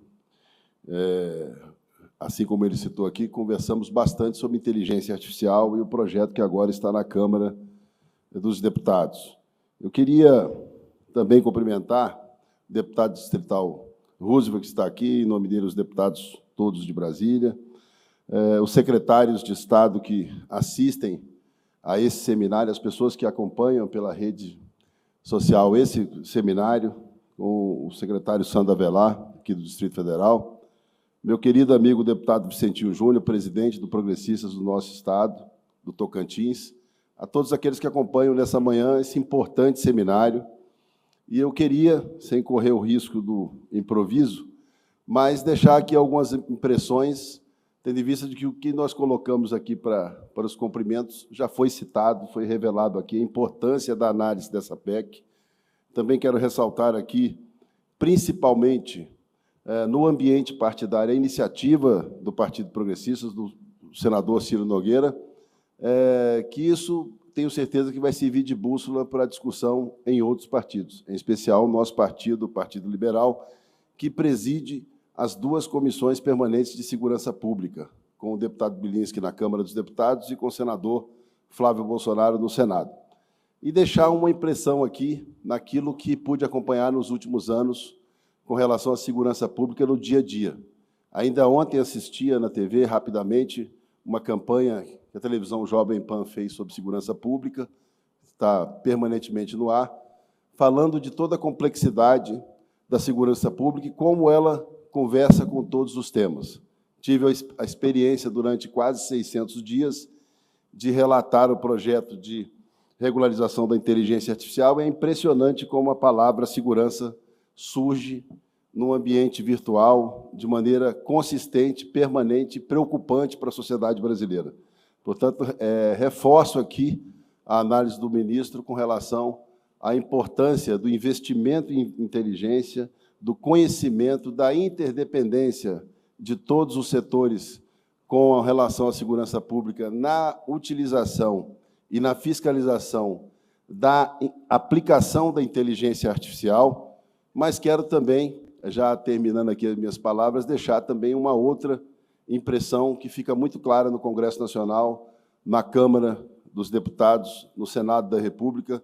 assim como ele citou aqui, conversamos bastante sobre inteligência artificial e o projeto que agora está na Câmara dos Deputados. Eu queria também cumprimentar o deputado distrital Roosevelt, que está aqui, em nome dele, os deputados todos de Brasília, os secretários de Estado que assistem a esse seminário, as pessoas que acompanham pela rede social esse seminário, com o secretário Sandro Avelar, aqui do Distrito Federal, meu querido amigo deputado Vicentinho Júnior, presidente do Progressistas do nosso Estado, do Tocantins, a todos aqueles que acompanham nessa manhã esse importante seminário. E eu queria, sem correr o risco do improviso, mas deixar aqui algumas impressões, tendo em vista de que o que nós colocamos aqui para os cumprimentos já foi citado, foi revelado aqui, a importância da análise dessa PEC. Também quero ressaltar aqui, principalmente, no ambiente partidário, a iniciativa do Partido Progressista, do senador Ciro Nogueira, que isso, tenho certeza que vai servir de bússola para a discussão em outros partidos, em especial o nosso partido, o Partido Liberal, que preside as duas comissões permanentes de segurança pública, com o deputado Bilinski na Câmara dos Deputados e com o senador Flávio Bolsonaro no Senado. E deixar uma impressão aqui naquilo que pude acompanhar nos últimos anos com relação à segurança pública no dia a dia. Ainda ontem assistia na TV, rapidamente, uma campanha que a televisão Jovem Pan fez sobre segurança pública, está permanentemente no ar, falando de toda a complexidade da segurança pública e como ela conversa com todos os temas. Tive a experiência, durante quase 600 dias, de relatar o projeto de regularização da inteligência artificial. É impressionante como a palavra segurança surge num ambiente virtual de maneira consistente, permanente e preocupante para a sociedade brasileira. Portanto, reforço aqui a análise do ministro com relação à importância do investimento em inteligência, do conhecimento, da interdependência de todos os setores com relação à segurança pública na utilização e na fiscalização da aplicação da inteligência artificial, mas quero também, já terminando aqui as minhas palavras, deixar também uma outra impressão que fica muito clara no Congresso Nacional, na Câmara dos Deputados, no Senado da República.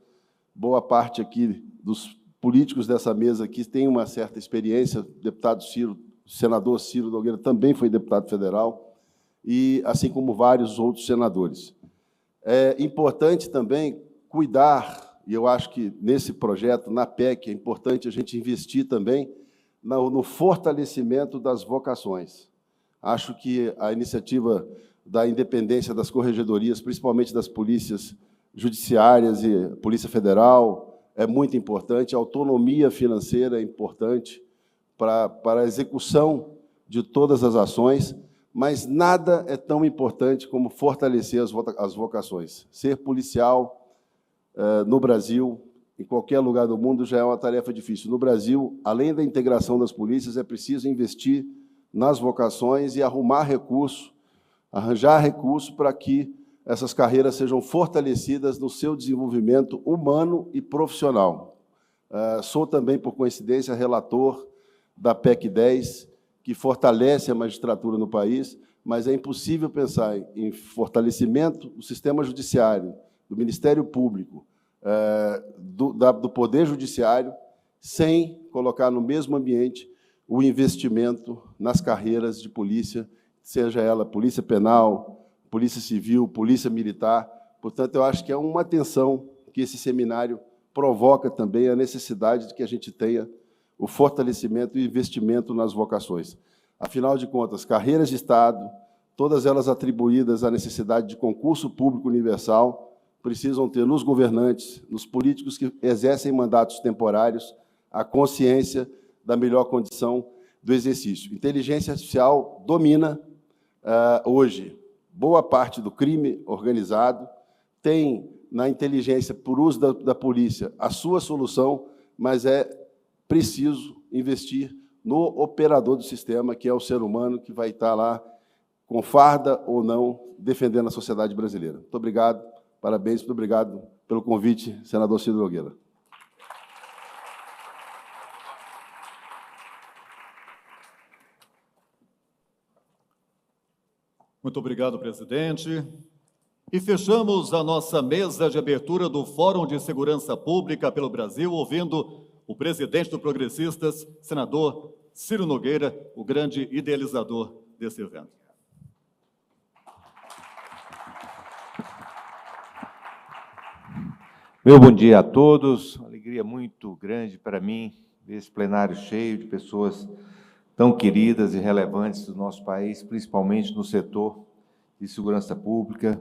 Boa parte aqui dos políticos dessa mesa aqui tem uma certa experiência. O deputado Ciro, o senador Ciro Nogueira também foi deputado federal, e assim como vários outros senadores. É importante também cuidar, e eu acho que nesse projeto, na PEC, é importante a gente investir também no fortalecimento das vocações. Acho que a iniciativa da independência das corregedorias, principalmente das polícias judiciárias e Polícia Federal, é muito importante. A autonomia financeira é importante para a execução de todas as ações, mas nada é tão importante como fortalecer as vocações. Ser policial no Brasil, em qualquer lugar do mundo, já é uma tarefa difícil. No Brasil, além da integração das polícias, é preciso investir nas vocações e arrumar recurso, arranjar recurso para que essas carreiras sejam fortalecidas no seu desenvolvimento humano e profissional. Sou também, por coincidência, relator da PEC 10, que fortalece a magistratura no país, mas é impossível pensar em fortalecimento do sistema judiciário, do Ministério Público, do Poder Judiciário, sem colocar no mesmo ambiente o investimento nas carreiras de polícia, seja ela Polícia Penal, Polícia Civil, Polícia Militar. Portanto, eu acho que é uma atenção que esse seminário provoca também a necessidade de que a gente tenha o fortalecimento e investimento nas vocações. Afinal de contas, carreiras de Estado, todas elas atribuídas à necessidade de concurso público universal, precisam ter nos governantes, nos políticos que exercem mandatos temporários, a consciência da melhor condição do exercício. Inteligência artificial domina hoje boa parte do crime organizado, tem na inteligência, por uso da polícia, a sua solução, mas é preciso investir no operador do sistema, que é o ser humano, que vai estar lá, com farda ou não, defendendo a sociedade brasileira. Muito obrigado, parabéns, muito obrigado pelo convite, senador Ciro Nogueira. Muito obrigado, presidente. E fechamos a nossa mesa de abertura do Fórum de Segurança Pública pelo Brasil, ouvindo o presidente do Progressistas, senador Ciro Nogueira, o grande idealizador desse evento. Meu bom dia a todos. Uma alegria muito grande para mim ver esse plenário cheio de pessoas tão queridas e relevantes do nosso país, principalmente no setor de segurança pública.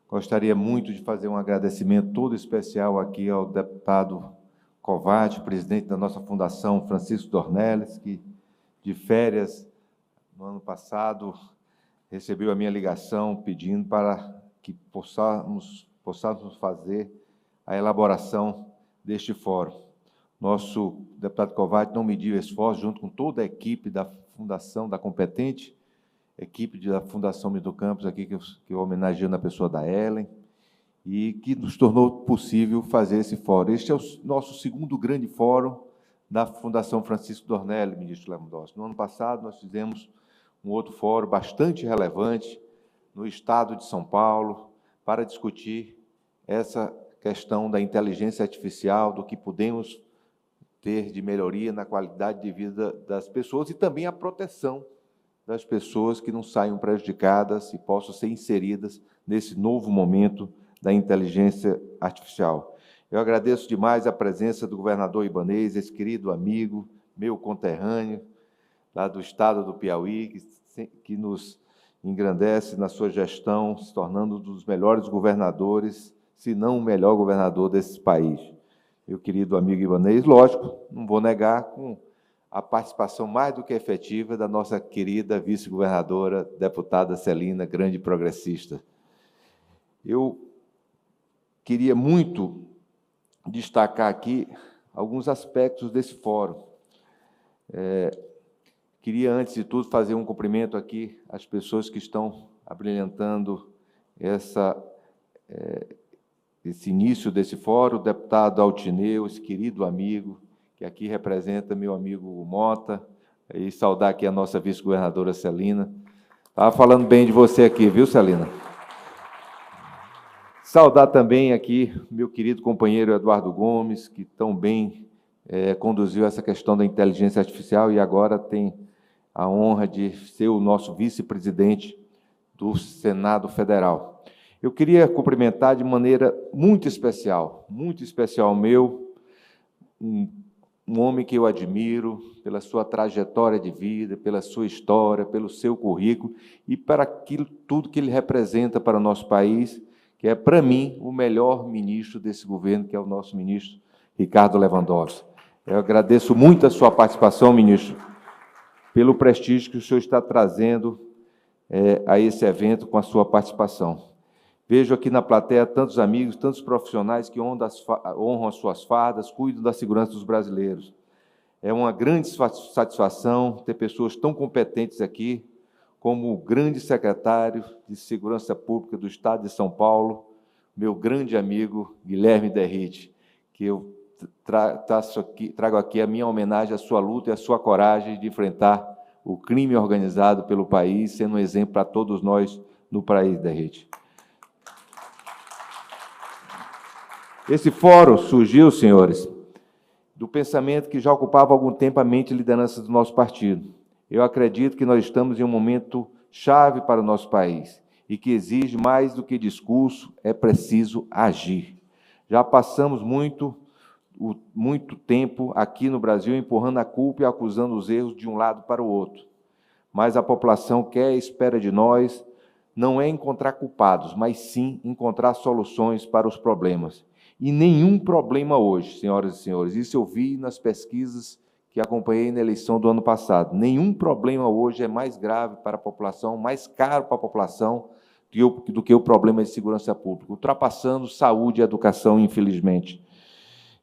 Gostaria muito de fazer um agradecimento todo especial aqui ao deputado Covatti, presidente da nossa fundação, Francisco Dornelles, que, de férias, no ano passado, recebeu a minha ligação pedindo para que possamos fazer a elaboração deste fórum. Nosso deputado Covatti não mediu esforço, junto com toda a equipe da Fundação, da competente equipe da Fundação Milton Campos, aqui que eu homenageio na pessoa da Ellen, e que nos tornou possível fazer esse fórum. Este é o nosso segundo grande fórum da Fundação Francisco Dornelles, ministro Lewandowski. No ano passado, nós fizemos um outro fórum bastante relevante no estado de São Paulo para discutir essa questão da inteligência artificial, do que podemos ter de melhoria na qualidade de vida das pessoas e também a proteção das pessoas que não saiam prejudicadas e possam ser inseridas nesse novo momento da inteligência artificial. Eu agradeço demais a presença do governador Ibanez, esse querido amigo, meu conterrâneo, lá do estado do Piauí, que nos engrandece na sua gestão, se tornando um dos melhores governadores, se não o melhor governador desse país. Meu querido amigo Ibanez, lógico, não vou negar, com a participação mais do que efetiva da nossa querida vice-governadora, deputada Celina, grande progressista. Eu queria muito destacar aqui alguns aspectos desse fórum. Queria, antes de tudo, fazer um cumprimento aqui às pessoas que estão abrilhantando esse início desse fórum, o deputado Altineu, esse querido amigo, que aqui representa meu amigo Mota, e saudar aqui a nossa vice-governadora Celina. Estava falando bem de você aqui, viu, Celina? Saudar também aqui meu querido companheiro Eduardo Gomes, que tão bem conduziu essa questão da inteligência artificial e agora tem a honra de ser o nosso vice-presidente do Senado Federal. Eu queria cumprimentar de maneira muito especial um homem que eu admiro pela sua trajetória de vida, pela sua história, pelo seu currículo e para aquilo tudo que ele representa para o nosso país, que é, para mim, o melhor ministro desse governo, que é o nosso ministro Ricardo Lewandowski. Eu agradeço muito a sua participação, ministro, pelo prestígio que o senhor está trazendo a esse evento com a sua participação. Vejo aqui na plateia tantos amigos, tantos profissionais que honram as suas fardas, cuidam da segurança dos brasileiros. É uma grande satisfação ter pessoas tão competentes aqui, como o grande secretário de Segurança Pública do Estado de São Paulo, meu grande amigo Guilherme Derrite, que eu trago aqui a minha homenagem à sua luta e à sua coragem de enfrentar o crime organizado pelo país, sendo um exemplo para todos nós no país, Derrite. Esse fórum surgiu, senhores, do pensamento que já ocupava há algum tempo a mente e liderança do nosso partido. Eu acredito que nós estamos em um momento chave para o nosso país e que exige mais do que discurso, é preciso agir. Já passamos muito tempo aqui no Brasil empurrando a culpa e acusando os erros de um lado para o outro. Mas a população quer e espera de nós não é encontrar culpados, mas sim encontrar soluções para os problemas. E nenhum problema hoje, senhoras e senhores, isso eu vi nas pesquisas que acompanhei na eleição do ano passado, nenhum problema hoje é mais grave para a população, mais caro para a população, do que o problema de segurança pública, ultrapassando saúde e educação, infelizmente.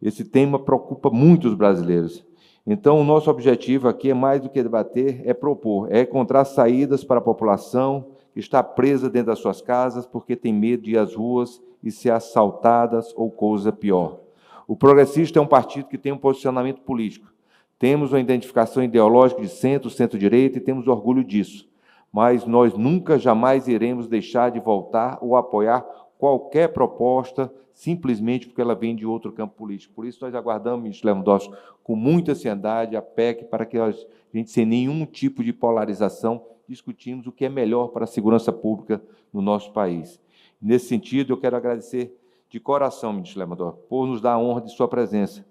Esse tema preocupa muito os brasileiros. Então, o nosso objetivo aqui é mais do que debater, é propor, é encontrar saídas para a população que está presa dentro das suas casas porque tem medo de ir às ruas e ser assaltadas ou coisa pior. O Progressista é um partido que tem um posicionamento político. Temos uma identificação ideológica de centro, centro-direita, e temos orgulho disso. Mas nós nunca, jamais iremos deixar de voltar ou apoiar qualquer proposta, simplesmente porque ela vem de outro campo político. Por isso, nós aguardamos, ministro Lewandowski, com muita ansiedade, a PEC, para que a gente, sem nenhum tipo de polarização, discutimos o que é melhor para a segurança pública no nosso país. Nesse sentido, eu quero agradecer de coração, ministro Lewandowski, por nos dar a honra de sua presença.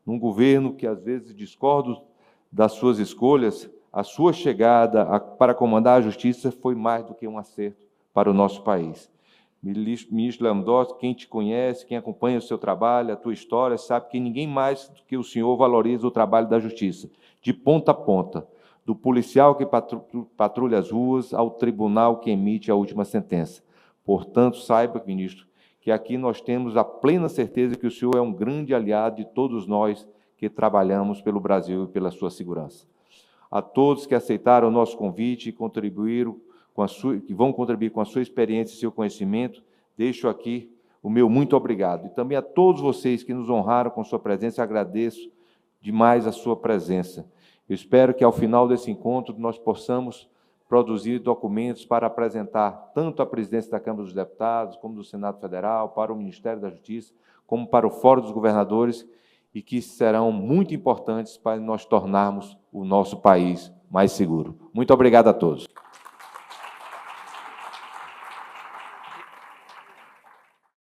Num governo que, às vezes, discordo das suas escolhas, a sua chegada para comandar a justiça foi mais do que um acerto para o nosso país. Ministro Lewandowski, quem te conhece, quem acompanha o seu trabalho, a tua história, sabe que ninguém mais do que o senhor valoriza o trabalho da justiça, de ponta a ponta, do policial que patrulha as ruas ao tribunal que emite a última sentença. Portanto, saiba, ministro, que aqui nós temos a plena certeza que o senhor é um grande aliado de todos nós que trabalhamos pelo Brasil e pela sua segurança. A todos que aceitaram o nosso convite e contribuíram que vão contribuir com a sua experiência e seu conhecimento, deixo aqui o meu muito obrigado. E também a todos vocês que nos honraram com sua presença, agradeço demais a sua presença. Eu espero que, ao final desse encontro, nós possamos produzir documentos para apresentar tanto à presidência da Câmara dos Deputados, como do Senado Federal, para o Ministério da Justiça, como para o Fórum dos Governadores, e que serão muito importantes para nós tornarmos o nosso país mais seguro. Muito obrigado a todos.